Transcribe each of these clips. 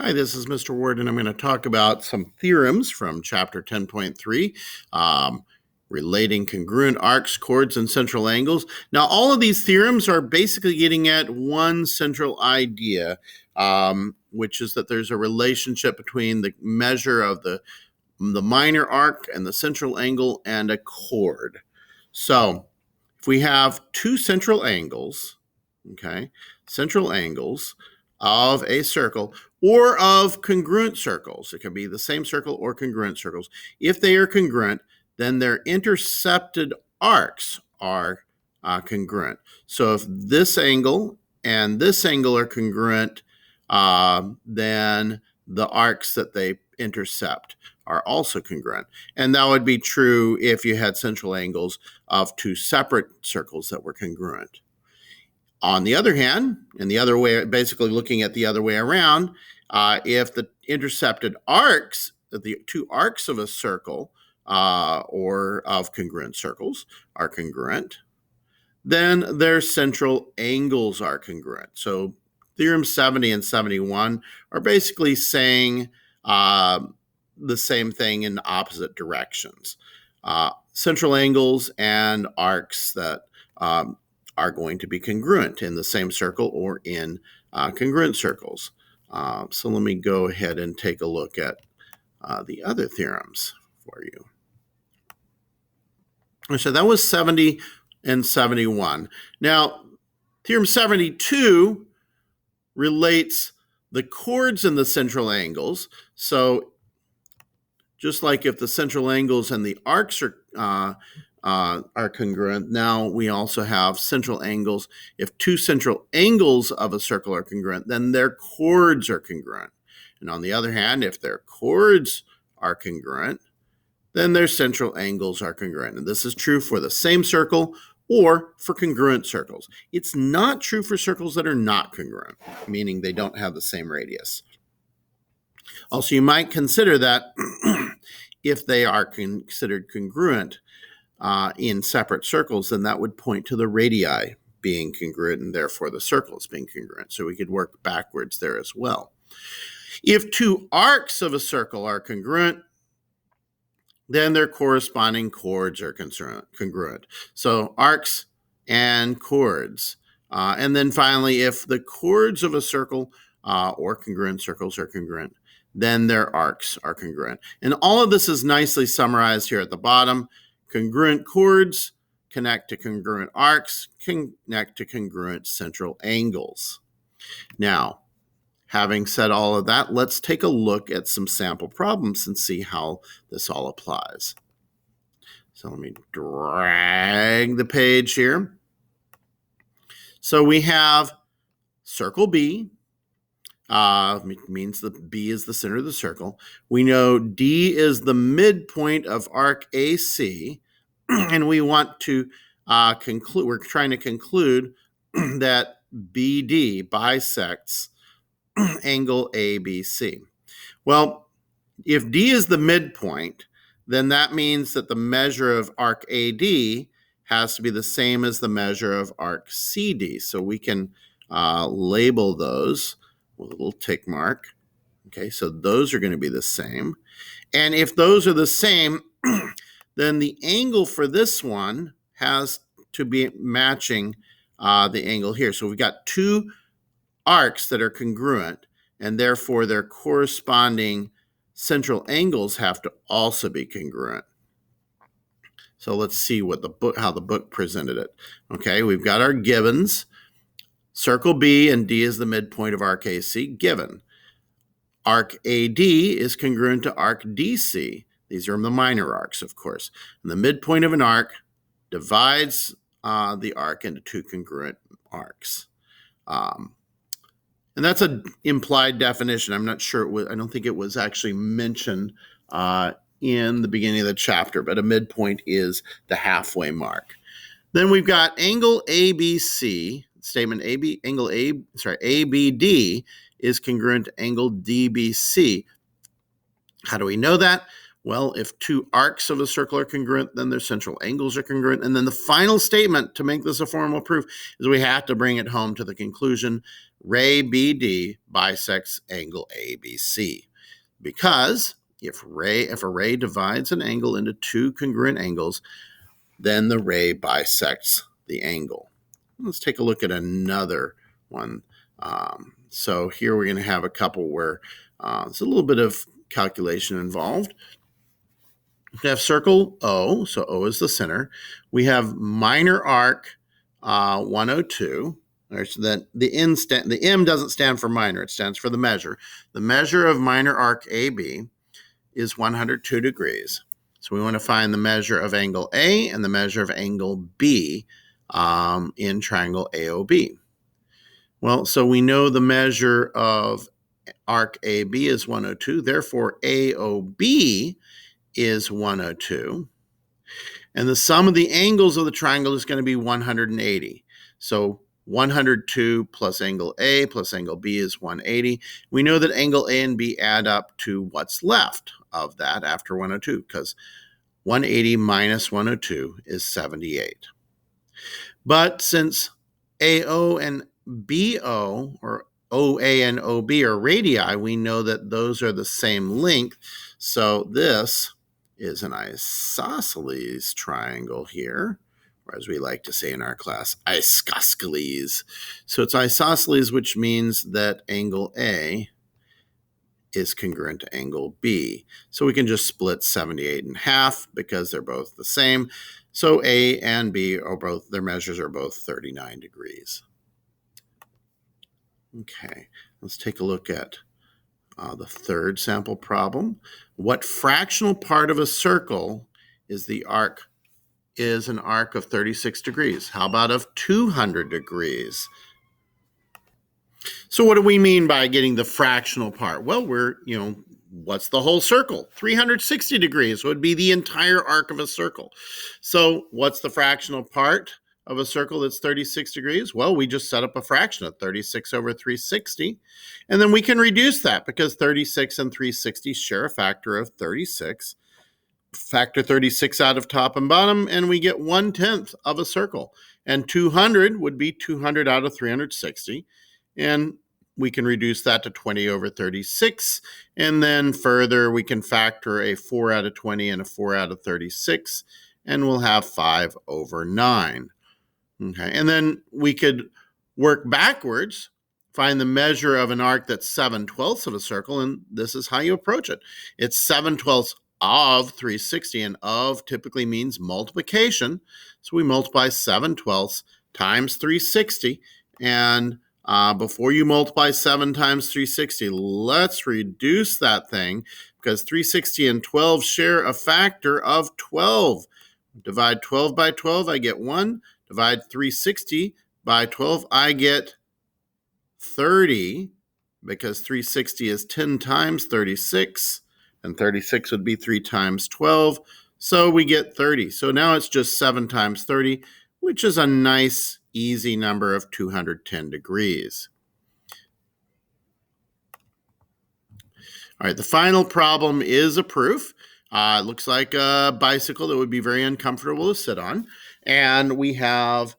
Hi, this is Mr. Ward, and I'm going to talk about some theorems from chapter 10.3, relating congruent arcs, chords, and central angles. Now, all of these theorems are basically getting at one central idea, which is that there's a relationship between the measure of the minor arc and the central angle and a chord. So, if we have two central angles, central angles of a circle or of congruent circles, it can be the same circle or congruent circles. If they are congruent, then their intercepted arcs are congruent. So if this angle and this angle are congruent, then the arcs that they intercept are also congruent. And that would be true if you had central angles of two separate circles that were congruent. On the other hand, and the other way, basically looking at the other way around, if the intercepted arcs, the two arcs of a circle or of congruent circles are congruent, then their central angles are congruent. So Theorem 70 and 71 are basically saying the same thing in opposite directions. Central angles and arcs that are going to be congruent in the same circle or in congruent circles. So let me go ahead and take a look at the other theorems for you. So that was 70 and 71. Now, Theorem 72 relates the chords and the central angles. So just like if the central angles and the arcs are congruent, now we also have central angles. If two central angles of a circle are congruent, then their chords are congruent. And on the other hand, if their chords are congruent, then their central angles are congruent. And this is true for the same circle or for congruent circles. It's not true for circles that are not congruent, meaning they don't have the same radius. Also, you might consider that if they are considered congruent in separate circles, then that would point to the radii being congruent and therefore the circles being congruent. So we could work backwards there as well. If two arcs of a circle are congruent, then their corresponding chords are congruent. So arcs and chords. And then finally, if the chords of a circle or congruent circles are congruent, then their arcs are congruent. And all of this is nicely summarized here at the bottom. Congruent chords connect to congruent arcs, connect to congruent central angles. Now, having said all of that, let's take a look at some sample problems and see how this all applies. So let me drag the page here. So we have circle B. Means the B is the center of the circle. We know D is the midpoint of arc AC, and we want to conclude. We're trying to conclude that BD bisects angle ABC. Well, if D is the midpoint, then that means that the measure of arc AD has to be the same as the measure of arc CD. So we can label those with a little tick mark. Okay, so those are going to be the same. And if those are the same, then the angle for this one has to be matching the angle here. So we've got two arcs that are congruent, and therefore their corresponding central angles have to also be congruent. So let's see what how the book presented it. Okay, we've got our givens. Circle B and D is the midpoint of arc AC, given. Arc AD is congruent to arc DC. These are the minor arcs, of course. And the midpoint of an arc divides the arc into two congruent arcs. And that's an implied definition. I'm not sure I don't think it was actually mentioned in the beginning of the chapter, but a midpoint is the halfway mark. Then we've got angle ABC. Statement ABD is congruent to angle DBC. How do we know that? Well, if two arcs of a circle are congruent, then their central angles are congruent. And then the final statement to make this a formal proof is we have to bring it home to the conclusion ray BD bisects angle ABC. Because if a ray divides an angle into two congruent angles, then the ray bisects the angle. Let's take a look at another one. So here we're going to have a couple where there's a little bit of calculation involved. We have circle O, so O is the center. We have minor arc 102. So that the M doesn't stand for minor, it stands for the measure. The measure of minor arc AB is 102 degrees. So we want to find the measure of angle A and the measure of angle B in triangle AOB. Well, so we know the measure of arc AB is 102. Therefore, AOB is 102. And the sum of the angles of the triangle is going to be 180. So 102 plus angle A plus angle B is 180. We know that angle A and B add up to what's left of that after 102, because 180 minus 102 is 78. But since AO and BO, or OA and OB, are radii, we know that those are the same length. So this is an isosceles triangle here, or as we like to say in our class, isosceles. So it's isosceles, which means that angle A is congruent to angle B. So we can just split 78 in half because they're both the same. So A and B are both, their measures are both 39 degrees. Okay, let's take a look at the third sample problem. What fractional part of a circle is an arc of 36 degrees? How about of 200 degrees? So what do we mean by getting the fractional part? Well, what's the whole circle? 360 degrees would be the entire arc of a circle. So what's the fractional part of a circle that's 36 degrees? Well, we just set up a fraction of 36 over 360. And then we can reduce that because 36 and 360 share a factor of 36. Factor 36 out of top and bottom, and we get 1/10 of a circle. And 200 would be 200 out of 360. And we can reduce that to 20 over 36. And then further, we can factor a 4 out of 20 and a 4 out of 36. And we'll have 5 over 9. Okay, and then we could work backwards, find the measure of an arc that's 7/12 of a circle, and this is how you approach it. It's 7/12 of 360, and of typically means multiplication. So we multiply 7/12 times 360, and before you multiply 7 times 360, let's reduce that thing, because 360 and 12 share a factor of 12. Divide 12 by 12, I get 1. Divide 360 by 12, I get 30, because 360 is 10 times 36, and 36 would be 3 times 12, so we get 30. So now it's just 7 times 30, which is a nice, easy number of 210 degrees. All right, the final problem is a proof. It looks like a bicycle that would be very uncomfortable to sit on. And we have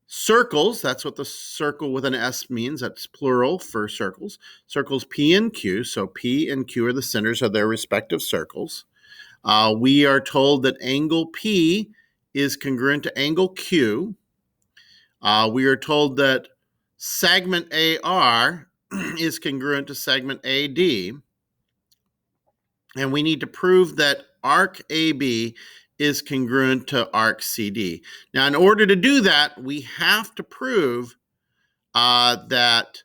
circles. That's what the circle with an S means. That's plural for circles. Circles P and Q. So P and Q are the centers of their respective circles. We are told that angle P is congruent to angle Q. We are told that segment AR is congruent to segment AD. And we need to prove that arc AB is congruent to arc CD. Now, in order to do that, we have to prove that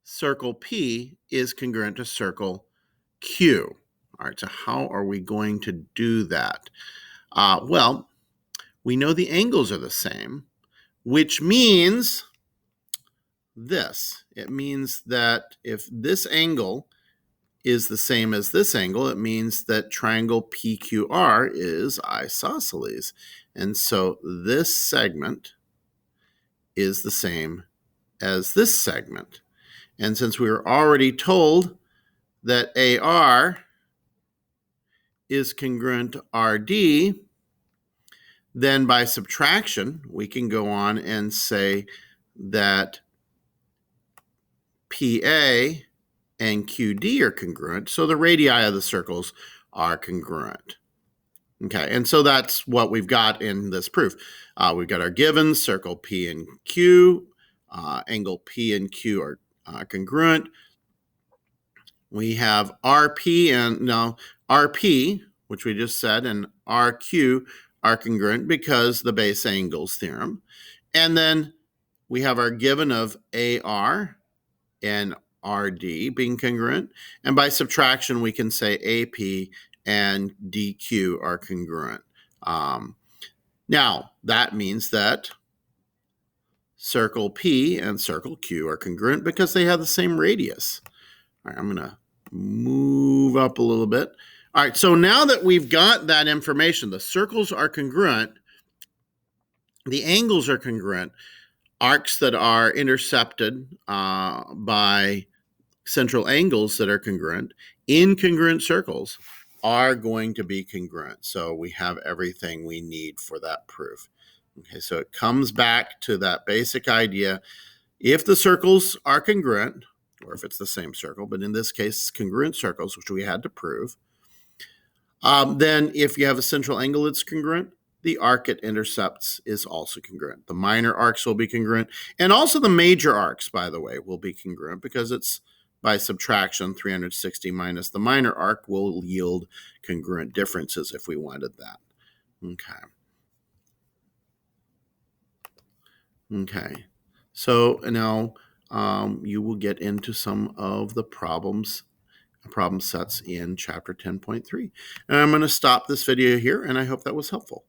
circle P is congruent to circle Q. All right, so how are we going to do that? Well, we know the angles are the same, which means this. It means that if this angle is the same as this angle, it means that triangle PQR is isosceles. And so this segment is the same as this segment. And since we were already told that AR is congruent to RD, then by subtraction, we can go on and say that PA and QD are congruent, so the radii of the circles are congruent. Okay, and so that's what we've got in this proof. We've got our givens, circle P and Q, angle P and Q are congruent. We have RP, which we just said, and RQ are congruent because the base angles theorem. And then we have our given of AR and RD being congruent. And by subtraction, we can say AP and DQ are congruent. Now, that means that circle P and circle Q are congruent because they have the same radius. All right, I'm going to move up a little bit. All right, so now that we've got that information, the circles are congruent, the angles are congruent, arcs that are intercepted by central angles that are congruent, incongruent circles are going to be congruent. So we have everything we need for that proof. Okay, so it comes back to that basic idea. If the circles are congruent, or if it's the same circle, but in this case, congruent circles, which we had to prove, then if you have a central angle that's congruent, the arc it intercepts is also congruent. The minor arcs will be congruent, and also the major arcs, by the way, will be congruent because it's by subtraction, 360 minus the minor arc will yield congruent differences if we wanted that. Okay. So now you will get into some of the problem sets in chapter 10.3. And I'm going to stop this video here, and I hope that was helpful.